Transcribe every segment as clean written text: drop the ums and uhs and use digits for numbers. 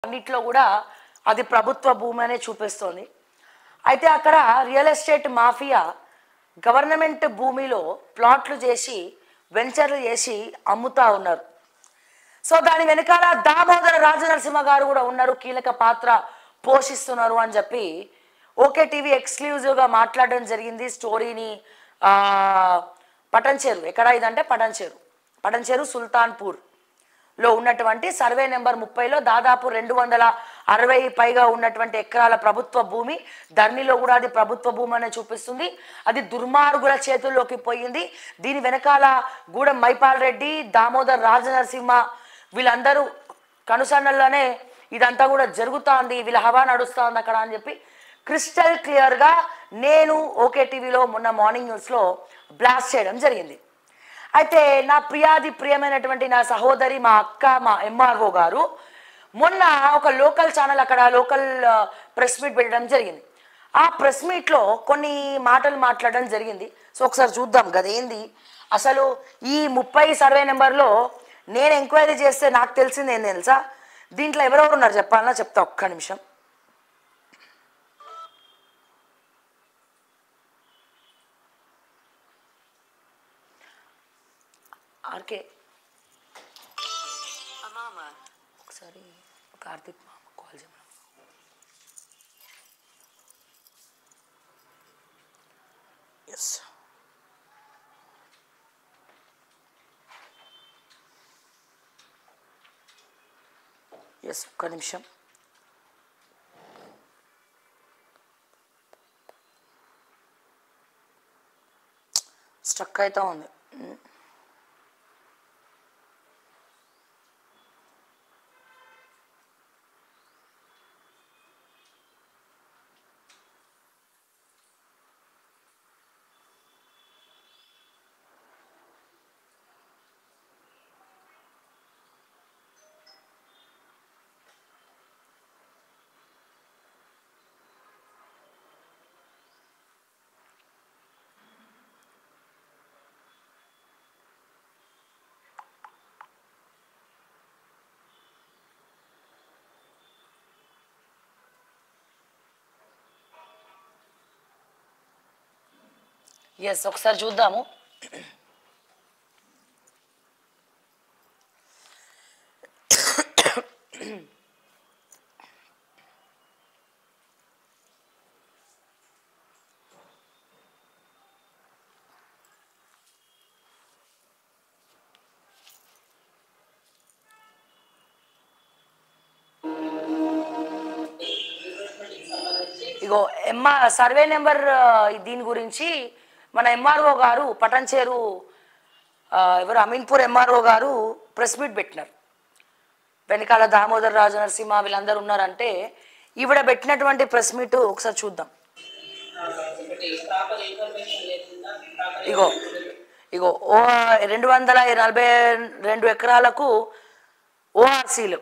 అన్నిట్లో కూడా అది ప్రభుత్వ భూమి అనే చూపిస్తోంది. అయితే అక్కడ రియల్ ఎస్టేట్ మాఫియా గవర్నమెంట్ భూమిలో ప్లాట్లు చేసి వెంచర్లు చేసి అమ్ముతా ఉన్నారు. సో దాని వెనకాల దామోదర రాజనరసింహ గారు కూడా ఉన్నారు, కీలక పాత్ర పోషిస్తున్నారు అని చెప్పి ఓకే టీవీ ఎక్స్క్లూజివ్గా మాట్లాడడం జరిగింది. స్టోరీని పటంచేరు, ఎక్కడ ఇదంటే పటంచేరు సుల్తాన్పూర్లో ఉన్నటువంటి సర్వే నెంబర్ 30లో దాదాపు 260 పైగా ఉన్నటువంటి ఎకరాల ప్రభుత్వ భూమి. ధరణిలో కూడా అది ప్రభుత్వ భూమి అనే చూపిస్తుంది. అది దుర్మార్గుల చేతుల్లోకి పోయింది. దీని వెనకాల గూడెం మైపాల్ రెడ్డి, దామోదర్ రాజనరసింహ వీళ్ళందరూ కనుసన్నల్లోనే ఇదంతా కూడా జరుగుతోంది, వీళ్ళ హవా నడుస్తోంది అక్కడ అని చెప్పి క్రిస్టల్ క్లియర్గా నేను ఓకే టీవీలో మొన్న మార్నింగ్ న్యూస్లో బ్లాస్ట్ చేయడం జరిగింది. అయితే నా ప్రియమైనటువంటి నా సహోదరి, మా అక్క, మా ఎంఆర్ఓ గారు మొన్న ఒక లోకల్ ఛానల్ అక్కడ లోకల్ ప్రెస్ మీట్ పెట్టడం జరిగింది. ఆ ప్రెస్ మీట్లో కొన్ని మాటలు మాట్లాడడం జరిగింది. సో ఒకసారి చూద్దాం గదేంది అసలు. ఈ 30 సర్వే నెంబర్లో నేను ఎంక్వైరీ చేస్తే నాకు తెలిసింది ఏం తెలుసా, దీంట్లో ఎవరెవరు ఉన్నారు చెప్పాలన్నా చెప్తా, ఒక్క నిమిషం. ఆర్కే ఒకసారి కార్తీక్ మామ కాల్ చేయమని. ఎస్ ఎస్ ఒక్క నిమిషం. స్ట్రక్ అవుతా ఉంది. ఎస్ ఒకసారి చూద్దాము. ఇగో సర్వే నెంబర్ దీని గురించి మన ఎంఆర్ఓ గారు పటంచేరు ఎవరు అమీన్పూర్ ఎంఆర్ఓ గారు ప్రెస్ మీట్ పెట్టినారు. వెనకాల దామోదర్ రాజనరసింహ వీళ్ళందరూ ఉన్నారంటే ఈవిడ పెట్టినటువంటి ప్రెస్ మీట్ ఒకసారి చూద్దాం. ఇగో ఇగో 242 ఎకరాలకు ఓఆర్సీలు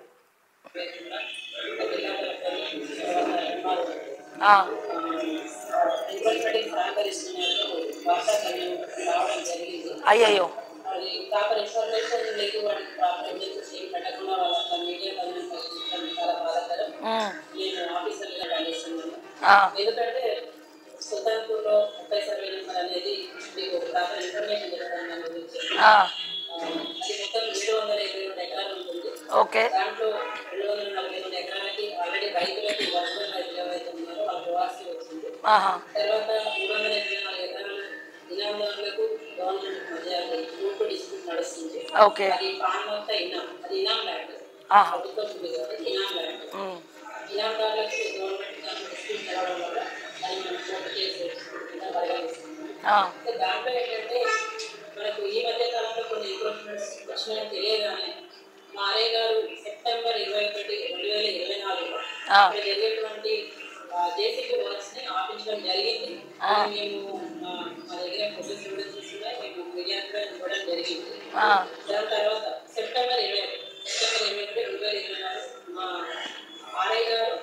అయ్యయ్యో ఓకే ఓకే దాంట్లో ఏంటంటే మనకు ఈ మధ్య కాలంలో కొన్ని ఇంప్రూవ్మెంట్స్ వచ్చినాయని తెలియగానే మారే గారు సెప్టెంబర్ 21, 2024 ఇక్కడ జరిగేటువంటి జేసీబీ వర్క్స్ ని ఆపించడం జరిగింది. మేము మా దగ్గర ఫోటోస్ ఎవిడెన్సెస్ ఉన్నాయి, మేము మీడియా కూడా ఇవ్వడం జరిగింది. దాని తర్వాత సెప్టెంబర్ 21, 2024 మా ఆర్ఐ గారు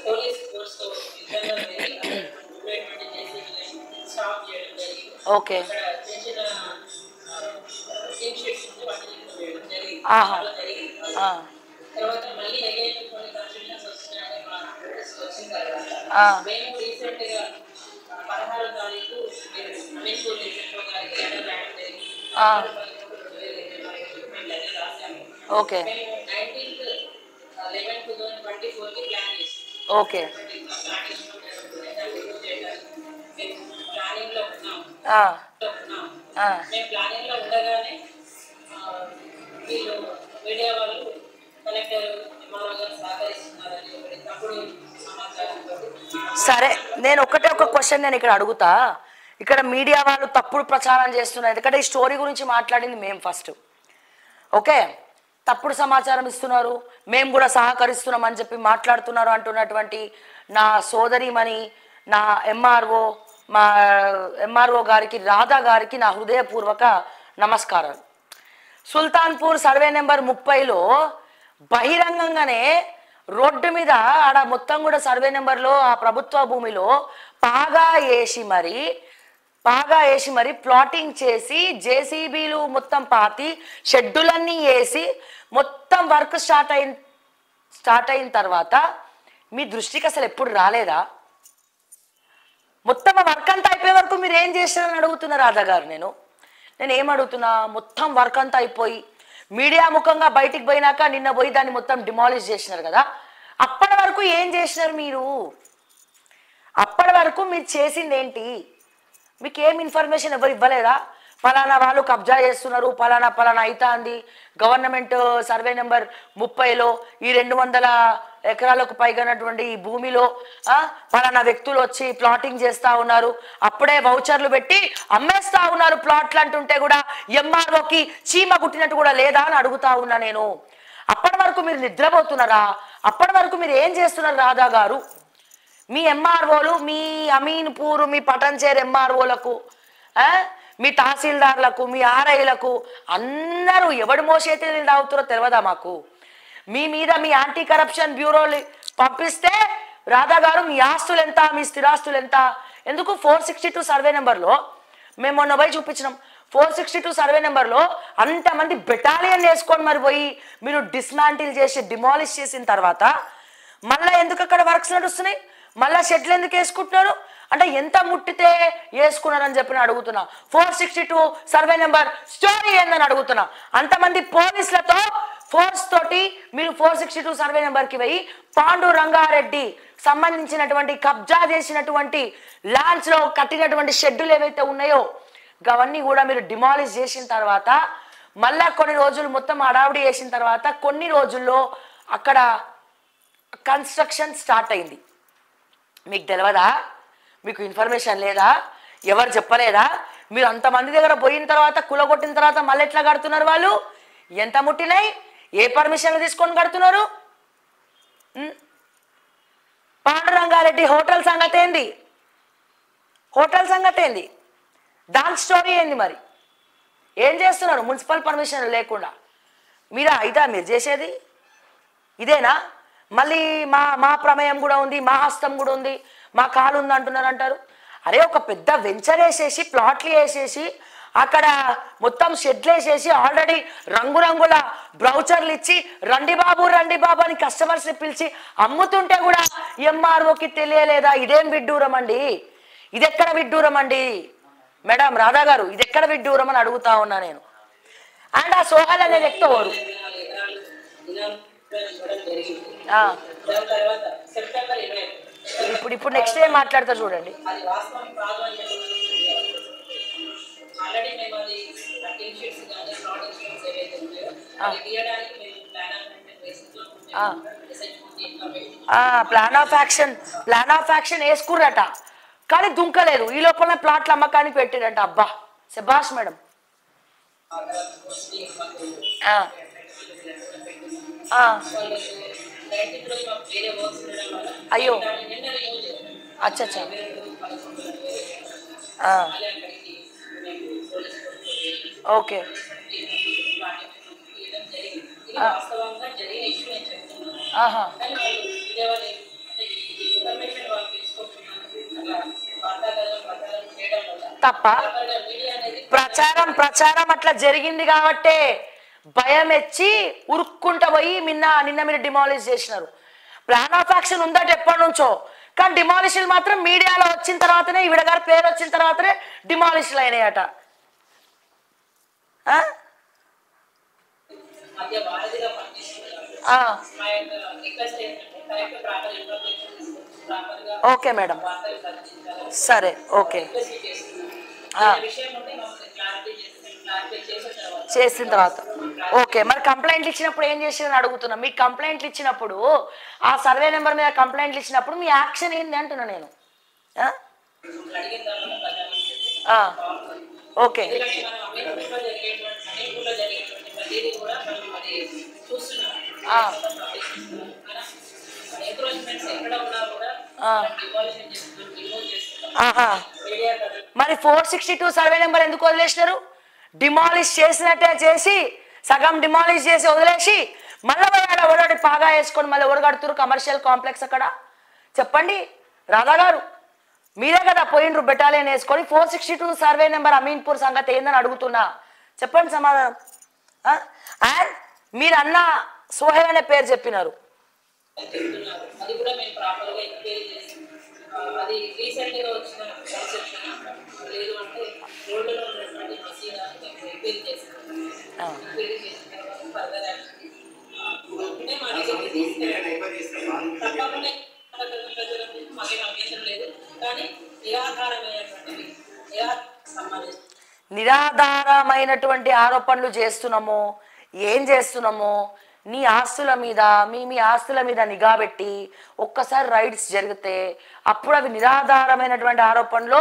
పోలీస్ ఫోర్స్ తో యుద్ధంగా వెళ్ళి స్టాప్ చేయడం జరిగింది. ఓకే చిన్న టీమ్ షీట్స్ ఉంది, వాటిని చేయడం జరిగింది. తర్వాత మళ్ళీ అగైన్ కొన్ని కన్ఫ్యూజన్స్ వస్తున్నాయని మా వచ్చిన తర్వాత మేము రీసెంట్ గా 16వ తారీఖు అమీన్పూర్ డిస్ట్రిక్ట్ గారికి లెటర్ రాయడం జరిగింది. లెటర్ రాసాము. ఓకే మేము 19th 11/2024 కి ప్లాన్ చేసాం. ఓకే ప్లానింగ్ లో ఉన్నాం. మేము ప్లానింగ్ లో ఉండగానే వీళ్ళు మీడియా వాళ్ళు కలెక్టర్ ఎంఆర్ఓ గారు సహకరిస్తున్నారని ఒకటి తప్పుడు సమాచారంతో. సరే, నేను ఒకటే ఒక క్వశ్చన్ నేను ఇక్కడ అడుగుతా. ఇక్కడ మీడియా వాళ్ళు తప్పుడు ప్రచారం చేస్తున్నారు. ఎందుకంటే ఈ స్టోరీ గురించి మాట్లాడింది మేము ఫస్ట్. ఓకే, తప్పుడు సమాచారం ఇస్తున్నారు, మేము కూడా సహకరిస్తున్నాం అని చెప్పి మాట్లాడుతున్నారు అంటున్నటువంటి నా సోదరిమణి, నా మా ఎంఆర్ఓ గారికి, రాధా గారికి నా హృదయపూర్వక నమస్కారాలు. సుల్తాన్పూర్ సర్వే నెంబర్ 30లో బహిరంగంగానే రోడ్డు మీద ఆడ మొత్తం కూడా సర్వే నెంబర్లో ఆ ప్రభుత్వ భూమిలో పాగా వేసి మరి ప్లాటింగ్ చేసి జేసీబీలు మొత్తం పాతి షెడ్డులన్నీ వేసి మొత్తం వర్క్ స్టార్ట్ అయిన తర్వాత మీ దృష్టికి అసలు ఎప్పుడు రాలేదా? మొత్తం వర్క్ అంతా అయిపోయే వరకు మీరు ఏం చేస్తారని అడుగుతున్నా రాధా గారు. నేను ఏం అడుగుతున్నా, మొత్తం వర్క్ అంతా అయిపోయి మీడియా ముఖంగా బయటికి పోయినాక నిన్న పోయి దాన్ని మొత్తం డిమాలిష్ చేసినారు కదా, అప్పటి వరకు ఏం చేసినారు మీరు? అప్పటి వరకు మీరు చేసింది ఏంటి? మీకు ఏం ఇన్ఫర్మేషన్ ఎవరు ఇవ్వలేదా? ఫలానా వాళ్ళు కబ్జా చేస్తున్నారు, ఫలానా అవుతా అంది, గవర్నమెంట్ సర్వే నెంబర్ 30లో ఈ 200 ఎకరాలకు పైగానటువంటి ఈ భూమిలో ఫలానా వ్యక్తులు వచ్చి ప్లాటింగ్ చేస్తా ఉన్నారు, అప్పుడే వౌచర్లు పెట్టి అమ్మేస్తా ఉన్నారు ప్లాట్లు అంటుంటే కూడా ఎంఆర్ఓకి చీమ కుట్టినట్టు కూడా లేదా అని అడుగుతా ఉన్నా నేను. అప్పటి వరకు మీరు నిద్రపోతున్నారా? అప్పటి వరకు మీరు ఏం చేస్తున్నారు రాధా గారు? మీ ఎంఆర్ఓలు, మీ అమీన్పూర్, మీ పటంచేర్ ఎంఆర్ఓలకు, మీ తహసీల్దార్లకు, మీ ఆర్ఐలకు అందరూ ఎవడు మోసేతే తాగుతారో తెలియదా మాకు? మీ మీద మీ యాంటీ కరప్షన్ బ్యూరోలు పంపిస్తే రాధా గారు మీ ఆస్తులు ఎంత, మీ స్థిరాస్తులు ఎంత? ఎందుకు 462 సర్వే నెంబర్లో మేము మొన్న పోయి చూపించినాం. 462 సర్వే నెంబర్లో అంతమంది బెటాలియన్ వేసుకొని మరి పోయి మీరు డిస్మాంటిల్ చేసి డిమాలిష్ చేసిన తర్వాత మళ్ళీ ఎందుకు అక్కడ వర్క్స్ నడుస్తున్నాయి? మళ్ళీ షెడ్లు ఎందుకు వేసుకుంటున్నారు? అంటే ఎంత ముట్టితే వేసుకున్నారని చెప్పి అడుగుతున్నా. 462 సర్వే నెంబర్ స్టోరీ ఏందని అడుగుతున్నా. అంతమంది పోలీసులతో ఫోర్స్ తోటి మీరు 462 సర్వే నెంబర్కి పోయి పాండు రంగారెడ్డి సంబంధించినటువంటి కబ్జా చేసినటువంటి ల్యాండ్స్ లో కట్టినటువంటి షెడ్యూల్ ఏవైతే ఉన్నాయో అవన్నీ కూడా మీరు డిమాలిష్ చేసిన తర్వాత మళ్ళా కొన్ని రోజులు మొత్తం అడావిడి చేసిన తర్వాత కొన్ని రోజుల్లో అక్కడ కన్స్ట్రక్షన్ స్టార్ట్ అయింది. మీకు తెలియదా? మీకు ఇన్ఫర్మేషన్ లేదా? ఎవరు చెప్పలేదా? మీరు అంతమంది దగ్గర పోయిన తర్వాత కులగొట్టిన తర్వాత మళ్ళీ ఎట్లా కడుతున్నారు? వాళ్ళు ఎంత ముట్టినాయి? ఏ పర్మిషన్లు తీసుకొని కడుతున్నారు? పాండురంగారెడ్డి హోటల్ సంగతి ఏంది? దాని స్టోరీ ఏంది? మరి ఏం చేస్తున్నారు మున్సిపల్ పర్మిషన్ లేకుండా? మీరు చేసేది ఇదేనా? మళ్ళీ మా ప్రమేయం కూడా ఉంది, మా హస్తం కూడా ఉంది, మా కాలు ఉంది అంటారు. అరే ఒక పెద్ద వెంచర్ వేసేసి ప్లాట్లు వేసేసి అక్కడ మొత్తం షెడ్లు వేసేసి ఆల్రెడీ రంగురంగుల బ్రౌచర్లు ఇచ్చి రండి బాబు అని కస్టమర్స్ని పిలిచి అమ్ముతుంటే కూడా ఎంఆర్ఓకి తెలియలేదా? ఇదేం విడ్డూరం అండి? ఇది ఎక్కడ విడ్డూరం అండి మేడం రాధా గారు? ఇది ఎక్కడ విడ్డూరం అని అడుగుతా ఉన్నా నేను. అండ్ ఆ సోహల్ అనేది ఎక్కువరు ఇప్పుడు నెక్స్ట్ ఏం మాట్లాడతారు చూడండి. ప్లాన్ ఆఫ్ యాక్షన్ వేసుకుర్రట కానీ దుంకలేదు. ఈ లోపల ప్లాట్ల అమ్మకానికి పెట్టిరట. అబ్బా శభాష్ మేడం. అయ్యో అచ్చా ఓకే తప్ప ప్రచారం అట్లా జరిగింది కాబట్టే భయం ఎచ్చి ఉరుక్కుంటా పోయి నిన్న మీరు డిమాలిష్ చేసినారు. ప్లాన్ ఆఫ్ యాక్షన్ ఉందట ఎప్పటి నుంచో, కానీ డిమాలిషన్ మాత్రం మీడియాలో వచ్చిన తర్వాతనే, ఈవిడ గారి పేరు వచ్చిన తర్వాతనే డిమాలిష్లు అయినాయట. ఓకే మేడం, సరే ఓకే. చేసిన తర్వాత ఓకే. మరి కంప్లైంట్లు ఇచ్చినప్పుడు ఏం చేసిందని అడుగుతున్నా. మీకు కంప్లైంట్లు ఇచ్చినప్పుడు, ఆ సర్వే నెంబర్ మీద కంప్లైంట్లు ఇచ్చినప్పుడు మీ యాక్షన్ ఏంది అంటున్నా నేను. ఓకే మరి 462 సర్వే నెంబర్ ఎందుకు వదిలేసినారు? డిమాలిష్ చేసినట్టే చేసి, సగం డిమాలిష్ చేసి వదిలేసి, మళ్ళీ ఒడటి పాగా వేసుకొని మళ్ళీ ఒడగడుతురు కమర్షియల్ కాంప్లెక్స్ అక్కడ. చెప్పండి రాధా గారు, మీరే కదా పోయిండ్రు బెటాలియన్ వేసుకొని. 462 సర్వే నెంబర్ అమీన్పూర్ సంగతి ఏందని అడుగుతున్నా, చెప్పండి సమాధానం. అండ్ మీరు అన్న సోహెల్ అనే పేరు చెప్పినారు. నిరాధారమైనటువంటి ఆరోపణలు చేస్తున్నాము. ఏం చేస్తున్నాము? నీ ఆస్తుల మీద, మీ ఆస్తుల మీద నిఘా పెట్టి ఒక్కసారి రైడ్స్ జరిగితే అప్పుడు అవి నిరాధారమైనటువంటి ఆరోపణలు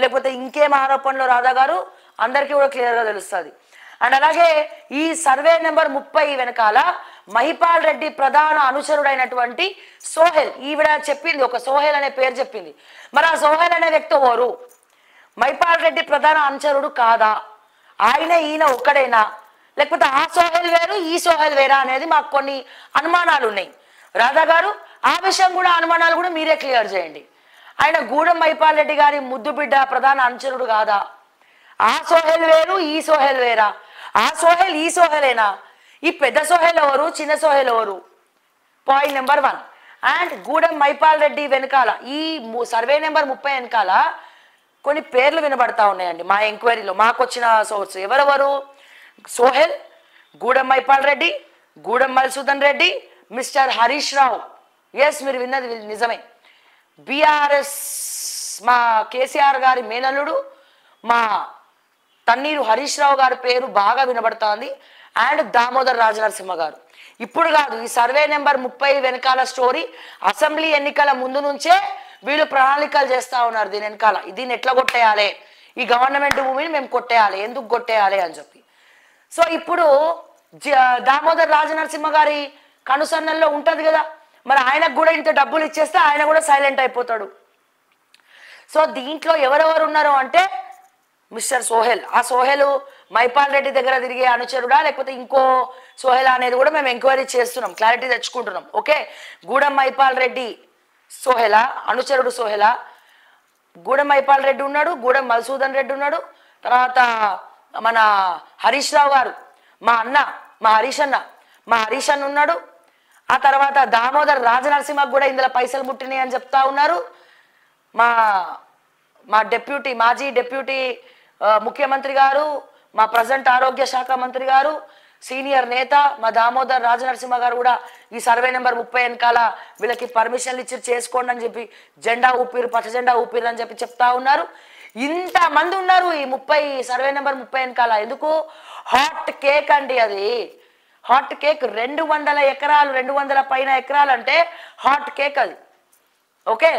లేకపోతే ఇంకేం ఆరోపణలు రాధా గారు అందరికీ కూడా క్లియర్గా తెలుస్తుంది. అండ్ అలాగే ఈ సర్వే నెంబర్ 30 వెనకాల మహిపాల్ రెడ్డి ప్రధాన అనుచరుడైనటువంటి సోహెల్, ఈవిడ చెప్పింది ఒక సోహెల్ అనే పేరు చెప్పింది. మరి ఆ సోహెల్ అనే వ్యక్తి ఎవరు? మహిపాల్ రెడ్డి ప్రధాన అనుచరుడు కాదా? ఈయన ఒక్కడైనా, లేకపోతే ఆ సోహెల్ వేరు ఈ సోహెల్ వేరా అనేది మాకు కొన్ని అనుమానాలు ఉన్నాయి. రాధా గారు ఆ విషయం కూడా, అనుమానాలు కూడా మీరే క్లియర్ చేయండి. ఆయన గూడెం మహిపాల్ రెడ్డి గారి ముద్దు బిడ్డ ప్రధాన అనుచరుడు కాదా? ఆ సోహెల్ వేరు ఈ సోహెల్ వేరా? ఆ సోహెల్ ఈ సోహెలేనా? ఈ పెద్ద సోహెల్ ఎవరు, చిన్న సోహెల్ ఎవరు? Point number 1. And Gudem Mahipal Reddy వెనకాల ఈ సర్వే నెంబర్ 30 వెనకాల కొన్ని పేర్లు వినబడతా ఉన్నాయండి మా ఎంక్వైరీలో, మాకు వచ్చిన సోర్స్. ఎవరెవరు? సోహెల్, గూడెం మహిపాల్ రెడ్డి, గూడెం మధుసూదన్ రెడ్డి, మిస్టర్ హరీష్ రావు. ఎస్, మీరు విన్నది నిజమే. బీఆర్ఎస్ మా కేసీఆర్ గారి మేనల్లుడు, మా తన్నీరు హరీష్ రావు గారి పేరు బాగా వినబడుతోంది. అండ్ దామోదర్ రాజనరసింహ గారు. ఇప్పుడు కాదు, ఈ సర్వే నెంబర్ 30 వెనకాల స్టోరీ అసెంబ్లీ ఎన్నికల ముందు నుంచే వీళ్ళు ప్రణాళికలు చేస్తూ ఉన్నారు. దీని వెనకాల దీన్ని ఎట్లా కొట్టేయాలి, ఈ గవర్నమెంట్ భూమిని మేము కొట్టేయాలి, ఎందుకు కొట్టేయాలి అని చెప్పి. సో ఇప్పుడు దామోదర్ రాజనరసింహ గారి కనుసన్నల్లో ఉంటుంది కదా, మరి ఆయనకు కూడా ఇంత డబ్బులు ఇచ్చేస్తే ఆయన కూడా సైలెంట్ అయిపోతాడు. సో దీంట్లో ఎవరెవరు ఉన్నారు అంటే మిస్టర్ సోహెల్. ఆ సోహెల్ మహిపాల్ రెడ్డి దగ్గర తిరిగే అనుచరుడా లేకపోతే ఇంకో సోహెల్ అనేది కూడా మేము ఎంక్వైరీ చేస్తున్నాం, క్లారిటీ తెచ్చుకుంటున్నాం. ఓకే, గూడెం మహిపాల్ రెడ్డి సోహెలా, అనుచరుడు సోహెలా? గూడెం మహిపాల్ రెడ్డి ఉన్నాడు, గూడెం మధుసూదన్ రెడ్డి ఉన్నాడు, తర్వాత మన హరీష్ రావు గారు, మా అన్న, మా హరీష్ అన్న ఉన్నాడు. ఆ తర్వాత దామోదర్ రాజనరసింహకు కూడా ఇందులో పైసలు ముట్టినాయి అని చెప్తా ఉన్నారు. మా మాజీ డిప్యూటీ ముఖ్యమంత్రి గారు, మా ప్రజెంట్ ఆరోగ్య శాఖ మంత్రి గారు, సీనియర్ నేత మా దామోదర్ రాజనరసింహ గారు కూడా ఈ సర్వే నెంబర్ 30 వెనకాల వీళ్ళకి పర్మిషన్లు ఇచ్చి చేసుకోండి అని చెప్పి జెండా ఊపిరు, పచ్చ జెండా ఊపిరు అని చెప్పి చెప్తా ఉన్నారు. ఇంతమంది ఉన్నారు ఈ సర్వే నెంబర్ 30 వెనకాల. ఎందుకు? హాట్ కేక్ అండి అది, హాట్ కేక్. 200 ఎకరాలు, 200 పైన ఎకరాలు అంటే హాట్ కేక్ అది. ఓకే,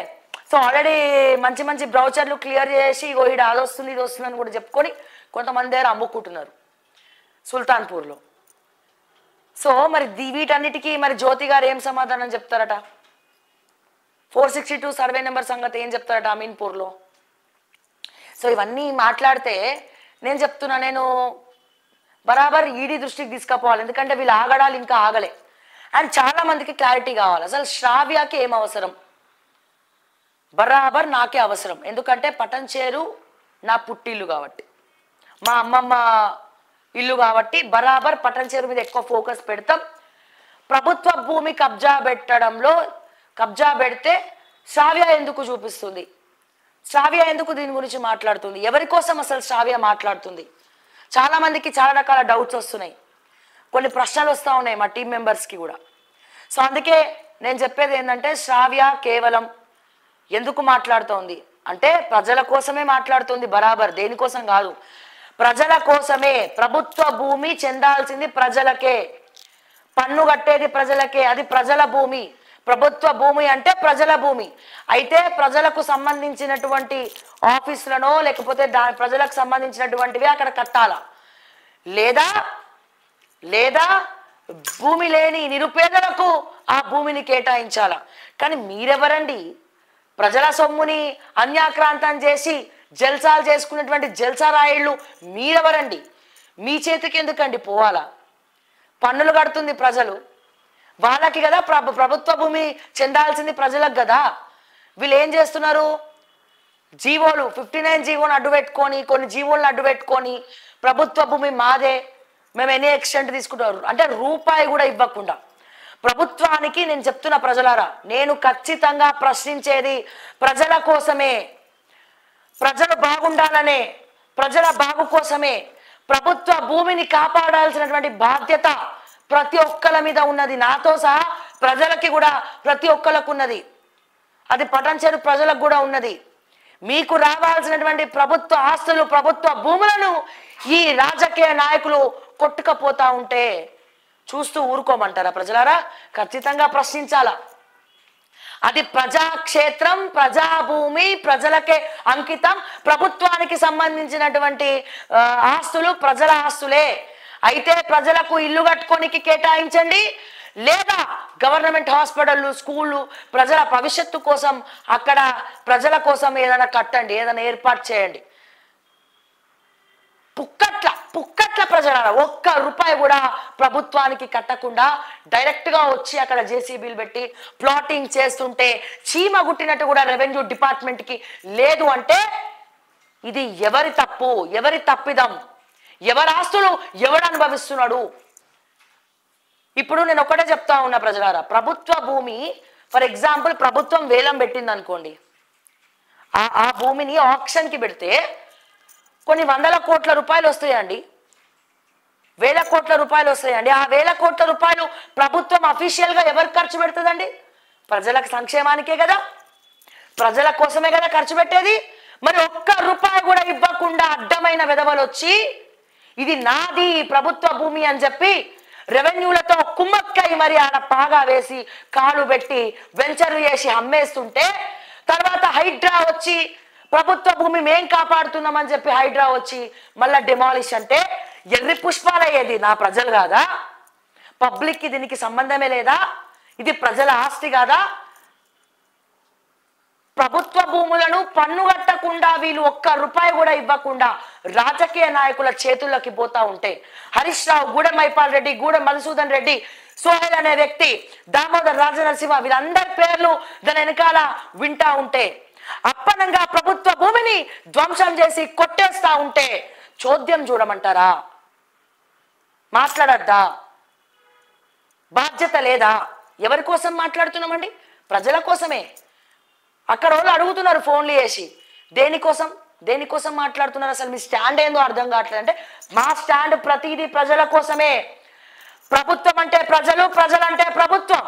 సో ఆల్రెడీ మంచి మంచి బ్రౌచర్లు క్లియర్ చేసి ఇది వస్తుంది ఇది వస్తుంది అని కూడా చెప్పుకొని కొంతమంది దగ్గర అమ్ముకుంటున్నారు సుల్తాన్పూర్లో. సో మరి వీటన్నిటికీ మరి జ్యోతి గారు ఏం సమాధానం చెప్తారట? 462 సర్వే నెంబర్ సంగతి ఏం చెప్తారట అమీన్పూర్లో? సో ఇవన్నీ మాట్లాడితే నేను చెప్తున్నా, నేను బరాబర్ ఈడీ దృష్టికి తీసుకుపోవాలి. ఎందుకంటే వీళ్ళు ఆగడాలు ఇంకా ఆగలే. అండ్ చాలా మందికి క్లారిటీ కావాలి, అసలు శ్రావ్యకి ఏం అవసరం? బరాబర్ నాకే అవసరం. ఎందుకంటే పటంచేరు నా పుట్టిల్లు కాబట్టి, మా అమ్మమ్మ ఇల్లు కాబట్టి బరాబర్ పటాన్చెరు మీద ఎక్కువ ఫోకస్ పెడతాం. ప్రభుత్వ భూమి కబ్జా పెడితే శ్రావ్య ఎందుకు చూపిస్తుంది, శ్రావ్య ఎందుకు దీని గురించి మాట్లాడుతుంది, ఎవరి కోసం అసలు శ్రావ్య మాట్లాడుతుంది? చాలా మందికి చాలా రకాల డౌట్స్ వస్తున్నాయి, కొన్ని ప్రశ్నలు వస్తూ ఉన్నాయి మా టీం మెంబర్స్కి కూడా. సో అందుకే నేను చెప్పేది ఏంటంటే శ్రావ్య కేవలం ఎందుకు మాట్లాడుతోంది అంటే ప్రజల కోసమే మాట్లాడుతుంది, బరాబర్ దేనికోసం కాదు, ప్రజల కోసమే. ప్రభుత్వ భూమి చెందాల్సింది ప్రజలకే, పన్ను కట్టేది ప్రజలకే, అది ప్రజల భూమి. ప్రభుత్వ భూమి అంటే ప్రజల భూమి. అయితే ప్రజలకు సంబంధించినటువంటి ఆఫీసులనో లేకపోతే ప్రజలకు సంబంధించినటువంటివి అక్కడ కట్టాలా, లేదా భూమి లేని నిరుపేదలకు ఆ భూమిని కేటాయించాలా. కానీ మీరెవరండి ప్రజల సొమ్ముని అన్యాక్రాంతం చేసి జల్సాలు చేసుకున్నటువంటి జల్సారాయిళ్ళు? మీరెవరండి? మీ చేతికి ఎందుకండి పోవాలా? పన్నులు కడుతుంది ప్రజలు, వాళ్ళకి కదా ప్రభుత్వ భూమి చెందాల్సింది ప్రజలకు కదా. వీళ్ళు ఏం చేస్తున్నారు? జీవోలు 59 జీవోను అడ్డు పెట్టుకొని, కొన్ని జీవోలను అడ్డు పెట్టుకొని ప్రభుత్వ భూమి మాదే, మేము ఎనీ ఎక్స్టెంట్ తీసుకుంటారు అంటే రూపాయి కూడా ఇవ్వకుండా ప్రభుత్వానికి. నేను చెప్తున్న ప్రజలారా, నేను ఖచ్చితంగా ప్రశ్నించేది ప్రజల కోసమే, ప్రజలు బాగుండాలనే, ప్రజల బాగు కోసమే. ప్రభుత్వ భూమిని కాపాడాల్సినటువంటి బాధ్యత ప్రతి ఒక్కరి మీద ఉన్నది, నాతో సహా ప్రజలకి కూడా ప్రతి ఒక్కరికి ఉన్నది. అది పటాన్చెరు ప్రజలకు కూడా ఉన్నది. మీకు రావాల్సినటువంటి ప్రభుత్వ ఆస్తులు, ప్రభుత్వ భూములను ఈ రాజకీయ నాయకులు కొట్టుకపోతా ఉంటే చూస్తూ ఊరుకోమంటారా ప్రజలారా? ఖచ్చితంగా ప్రశ్నించాలా. అది ప్రజాక్షేత్రం, ప్రజాభూమి, ప్రజలకే అంకితం. ప్రభుత్వానికి సంబంధించినటువంటి ఆస్తులు ప్రజల ఆస్తులే. అయితే ప్రజలకు ఇల్లు కట్టుకోనికి కేటాయించండి, లేదా గవర్నమెంట్ హాస్పిటళ్ళు, స్కూళ్ళు, ప్రజల భవిష్యత్తు కోసం అక్కడ ప్రజల కోసం ఏదైనా కట్టండి, ఏదైనా ఏర్పాటు చేయండి. పుక్కట్ల ప్రజల ఒక్క రూపాయి కూడా ప్రభుత్వానికి కట్టకుండా డైరెక్ట్గా వచ్చి అక్కడ జేసీబీలు పెట్టి ప్లాటింగ్ చేస్తుంటే చీమ గుట్టినట్టు కూడా రెవెన్యూ డిపార్ట్మెంట్కి లేదు అంటే ఇది ఎవరి తప్పు, ఎవరి తప్పిదం, ఎవరి ఆస్తులు ఎవడు అనుభవిస్తున్నాడు? ఇప్పుడు నేను ఒకటే చెప్తా ఉన్నా ప్రజలారా, ప్రభుత్వ భూమి ఫర్ ఎగ్జాంపుల్ ప్రభుత్వం వేలం పెట్టింది అనుకోండి, ఆ భూమిని ఆక్షన్కి పెడితే కొన్ని వందల కోట్ల రూపాయలు వస్తాయండి, వేల కోట్ల రూపాయలు వస్తాయండి. ఆ వేల కోట్ల రూపాయలు ప్రభుత్వం అఫీషియల్గా ఎవరికి ఖర్చు పెడుతుందండి? ప్రజలకు సంక్షేమానికే కదా, ప్రజల కోసమే కదా ఖర్చు పెట్టేది. మరి ఒక్క రూపాయి కూడా ఇవ్వకుండా అడ్డమైన వెధవలు వచ్చి ఇది నాది ప్రభుత్వ భూమి అని చెప్పి రెవెన్యూలతో కుమ్మక్కై మరి ఆడ పాగా వేసి కాలు పెట్టి వెంచర్లు చేసి అమ్మేస్తుంటే, తర్వాత హైడ్రా వచ్చి ప్రభుత్వ భూమి మేం కాపాడుతున్నామని చెప్పి హైడ్రా వచ్చి మళ్ళా డెమాలిష్ అంటే ఎర్రి పుష్పాలయ్యేది నా ప్రజలు కాదా? పబ్లిక్కి దీనికి సంబంధమే లేదా? ఇది ప్రజల ఆస్తి కాదా? ప్రభుత్వ భూములను పన్ను కట్టకుండా వీళ్ళు ఒక్క రూపాయి కూడా ఇవ్వకుండా రాజకీయ నాయకుల చేతుల్లోకి పోతా ఉంటే, హరీష్ రావు, గూడెం మైపాల్ రెడ్డి, గూడెం మధుసూదన్ రెడ్డి, సోహెల్ అనే వ్యక్తి, దామోదర్ రాజనరసింహ, వీళ్ళందరి పేర్లు దాని వెనకాల వింటా ఉంటే, అప్పనంగా ప్రభుత్వ భూమిని ధ్వంసం చేసి కొట్టేస్తా ఉంటే చోద్యం చూడమంటారా? మాట్లాడద్దా? బాధ్యత లేదా? ఎవరి కోసం మాట్లాడుతున్నామండి? ప్రజల కోసమే. అక్కడ వాళ్ళు అడుగుతున్నారు ఫోన్లు చేసి, దేనికోసం మాట్లాడుతున్నారు? అసలు మీ స్టాండ్ ఏందో అర్థం కావట్లేదు. అంటే మా స్టాండ్ ప్రతిదీ ప్రజల కోసమే. ప్రభుత్వం అంటే ప్రజలు, ప్రజలంటే ప్రభుత్వం.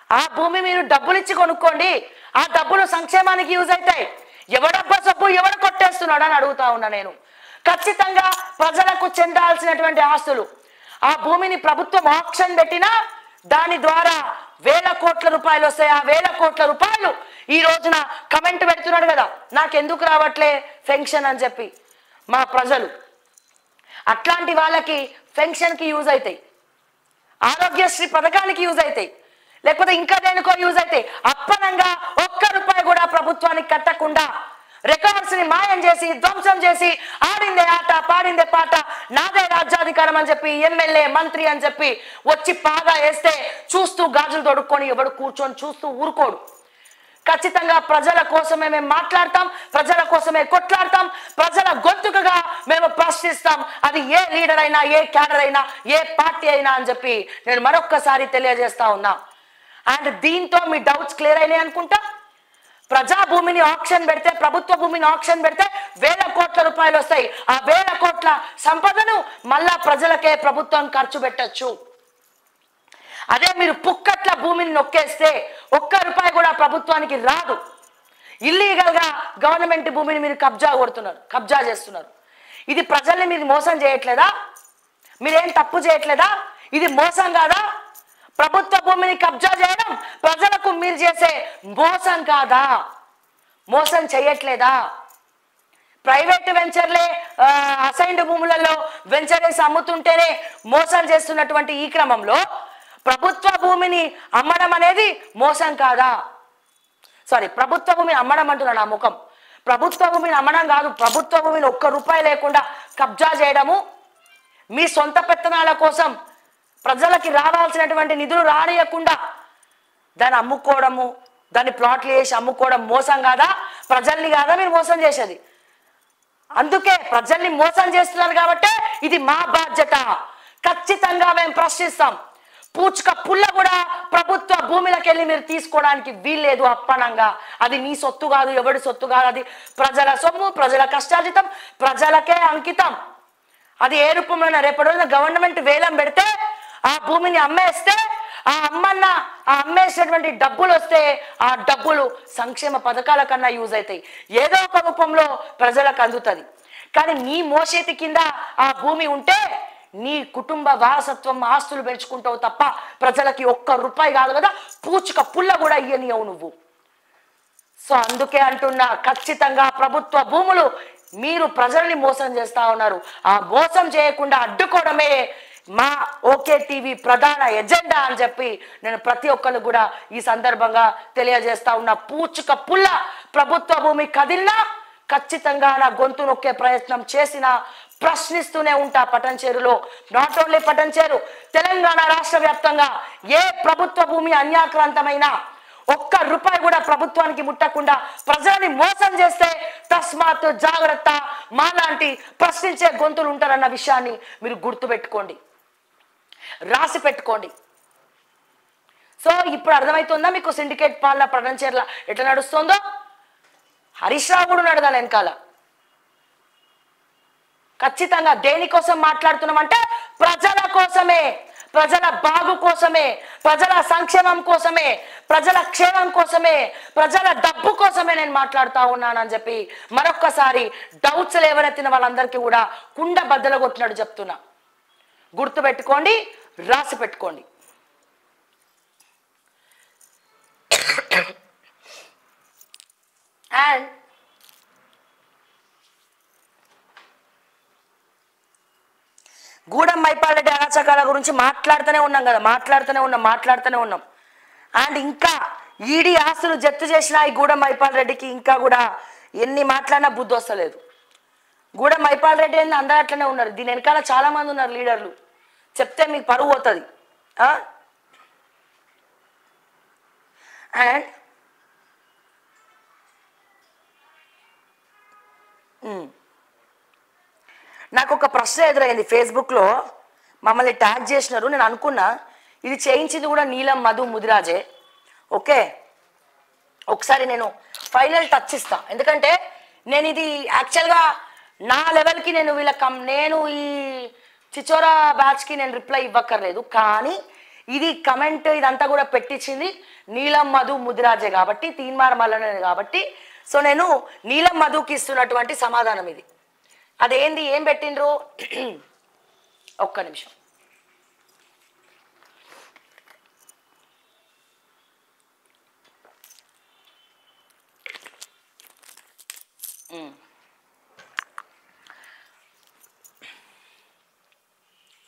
ఆ భూమి మీరు డబ్బులు ఇచ్చి కొనుక్కోండి, ఆ డబ్బులు సంక్షేమానికి యూజ్ అవుతాయి. ఎవడబ్బా సబ్బు ఎవడు కొట్టేస్తున్నాడు అని అడుగుతా ఉన్నా నేను. ఖచ్చితంగా ప్రజలకు చెందాల్సినటువంటి ఆస్తులు, ఆ భూమిని ప్రభుత్వం ఆక్షన్ పెట్టినా దాని ద్వారా వేల కోట్ల రూపాయలు వస్తాయి. ఆ వేల కోట్ల రూపాయలు ఈ రోజున కమెంట్ పెడుతున్నాడు కదా, నాకెందుకు రావట్లే పెన్షన్ అని చెప్పి మా ప్రజలు. అట్లాంటి వాళ్ళకి పెన్షన్కి యూజ్ అవుతాయి, ఆరోగ్యశ్రీ పథకానికి యూజ్ అవుతాయి, లేకపోతే ఇంకా దేనికో యూజ్ అవుతాయి. అప్పనంగా ఒక్క రూపాయి కూడా ప్రభుత్వానికి కట్టకుండా రికార్డ్స్ ని మాయం చేసి ధ్వంసం చేసి ఆడిందే ఆట పాడిందే పాట నాదే రాజ్యాధికారం అని చెప్పి ఎమ్మెల్యే మంత్రి అని చెప్పి వచ్చి పాగా వేస్తే చూస్తూ గాజులు తొడుక్కొని ఎవడు కూర్చొని చూస్తూ ఊరుకోడు. ఖచ్చితంగా ప్రజల కోసమే మేము మాట్లాడతాం, ప్రజల కోసమే కొట్లాడతాం, ప్రజల గొంతుకగా మేము ప్రశ్నిస్తాం. అది ఏ లీడర్ అయినా, ఏ క్యాడర్ అయినా, ఏ పార్టీ అయినా అని చెప్పి నేను మరొక్కసారి తెలియజేస్తా ఉన్నా. అండ్ దీంతో మీ డౌట్స్ క్లియర్ అయినాయి అనుకుంటా. ప్రజా భూమిని ఆక్షన్ పెడితే, ప్రభుత్వ భూమిని ఆక్షన్ పెడితే వేల కోట్ల రూపాయలు వస్తాయి. ఆ వేల కోట్ల సంపదను మళ్ళా ప్రజలకే ప్రభుత్వం ఖర్చు పెట్టచ్చు. అదే మీరు పుక్కట్ల భూమిని నొక్కేస్తే ఒక్క రూపాయి కూడా ప్రభుత్వానికి రాదు. ఇల్లీగల్ గా గవర్నమెంట్ భూమిని మీరు కబ్జా చేస్తున్నారు. ఇది ప్రజల్ని మీరు మోసం చేయట్లేదా? మీరేం తప్పు చేయట్లేదా? ఇది మోసం కాదా? ప్రభుత్వ భూమిని కబ్జా చేయడం ప్రజలకు మీరు చేసే మోసం కాదా? మోసం చేయట్లేదా? ప్రైవేట్ వెంచర్లే అసైన్డ్ భూములలో వెంచర్స్ అమ్ముతుంటేనే మోసం చేస్తున్నటువంటి ఈ క్రమంలో ప్రభుత్వ భూమిని అమ్మడం అనేది మోసం కాదా? సారీ, ప్రభుత్వ భూమిని అమ్మడం అంటున్నాడు ఆ ముఖం. ప్రభుత్వ భూమిని అమ్మడం కాదు, ప్రభుత్వ భూమిని ఒక్క రూపాయి లేకుండా కబ్జా చేయడము, మీ సొంత పెత్తనాల కోసం ప్రజలకి రావాల్సినటువంటి నిధులు రానియకుండా దాన్ని అమ్ముకోవడము, దాన్ని ప్లాట్లు వేసి అమ్ముకోవడం మోసం కాదా? ప్రజల్ని కాదా మీరు మోసం చేసేది? అందుకే ప్రజల్ని మోసం చేస్తున్నారు కాబట్టి ఇది మా బాధ్యత. ఖచ్చితంగా మేము ప్రశ్నిస్తాం. పూచుక పుల్ల కూడా ప్రభుత్వ భూమిలోకి వెళ్ళి మీరు తీసుకోవడానికి వీల్లేదు అప్పనంగా. అది మీ సొత్తు కాదు, ఎవడి సొత్తు కాదు, అది ప్రజల సొమ్ము, ప్రజల కష్టార్జితం, ప్రజలకే అంకితం. అది ఏ రూపంలో రేపటి రోజున గవర్నమెంట్ వేలం పెడితే ఆ భూమిని అమ్మేస్తే ఆ అమ్మేసినటువంటి డబ్బులు వస్తే ఆ డబ్బులు సంక్షేమ పథకాల కన్నా యూజ్ అవుతాయి, ఏదో ఒక రూపంలో ప్రజలకు అందుతుంది. కానీ నీ మోసేతి కింద ఆ భూమి ఉంటే నీ కుటుంబ వారసత్వం ఆస్తులు పెంచుకుంటావు తప్ప ప్రజలకి ఒక్క రూపాయి కాదు కదా, పూచుక పుల్ల కూడా ఇయ్యనియవు నువ్వు. సో అందుకే అంటున్నా, ఖచ్చితంగా ప్రభుత్వ భూములు మీరు ప్రజల్ని మోసం చేస్తా ఉన్నారు. ఆ మోసం చేయకుండా అడ్డుకోవడమే మా ఓకే టీవీ ప్రధాన ఎజెండా అని చెప్పి నేను ప్రతి ఒక్కరు కూడా ఈ సందర్భంగా తెలియజేస్తా ఉన్నా. పూచుక పుల్ల ప్రభుత్వ భూమి కదిలినా ఖచ్చితంగా నా గొంతు నొక్కే ప్రయత్నం చేసిన ప్రశ్నిస్తూనే ఉంటా. పటంచేరులో, నాట్ ఓన్లీ పటంచేరు, తెలంగాణ రాష్ట్ర వ్యాప్తంగా ఏ ప్రభుత్వ భూమి అన్యాక్రాంతమైన ఒక్క రూపాయి కూడా ప్రభుత్వానికి ముట్టకుండా ప్రజల్ని మోసం చేస్తే తస్మాత్ జాగ్రత్త, మాలాంటి ప్రశ్నించే గొంతులు ఉంటారన్న విషయాన్ని మీరు గుర్తుపెట్టుకోండి, రాసి పెట్టుకోండి. సో ఇప్పుడు అర్థమవుతుందా మీకు సిండికేట్ పాలన పటంచేరుల ఎట్లా నడుస్తుందో? హరీష్ రావు కూడా ఉన్నాడు దాని వెనకాల. ఖచ్చితంగా దేనికోసం మాట్లాడుతున్నామంటే ప్రజల కోసమే, ప్రజల బాగు కోసమే, ప్రజల సంక్షేమం కోసమే, ప్రజల క్షేమం కోసమే, ప్రజల డబ్బు కోసమే నేను మాట్లాడుతూ ఉన్నానని చెప్పి మరొక్కసారి డౌట్స్ లేవనెత్తిన వాళ్ళందరికీ కూడా కుండ బద్దలు కొట్టినట్టు చెప్తున్నా. గుర్తుపెట్టుకోండి, రాసి పెట్టుకోండి. అండ్ గూడెం మైపాల్ రెడ్డి అరాచకాల గురించి మాట్లాడుతూనే ఉన్నాం కదా, మాట్లాడుతూనే ఉన్నాం. అండ్ ఇంకా ఈడీ ఆస్తులు జప్తు చేసిన ఈ గూడెం మైపాల్ రెడ్డికి ఇంకా కూడా ఎన్ని మాట్లాడినా బుద్ధి వస్తలేదు. గూడెం మైపాల్ రెడ్డి అని అందరూ అట్లనే ఉన్నారు. దీని వెనకాల చాలా మంది ఉన్నారు లీడర్లు, చెప్తే మీకు పరువు పోతుంది. అండ్ నాకు ఒక ప్రశ్న ఎదురైంది ఫేస్బుక్లో, మమ్మల్ని ట్యాగ్ చేసినారు. నేను అనుకున్నా ఇది చేయించింది కూడా నీలం మధు ముదిరాజే. ఓకే, ఒకసారి నేను ఫైనల్ టచ్ ఇస్తా, ఎందుకంటే నేను ఇది యాక్చువల్గా నా లెవెల్కి నేను ఈ చిచోరా బ్యాచ్కి నేను రిప్లై ఇవ్వక్కర్లేదు. కానీ ఇది కమెంట్ ఇదంతా కూడా పెట్టించింది నీలం మధు ముదిరాజే కాబట్టి, తీన్మార్ మల్లనే కాబట్టి, సో నేను నీలం మధుకి ఇస్తున్నటువంటి సమాధానం ఇది. అదేంది, ఏం పెట్టిండ్రు? ఒక్క నిమిషం.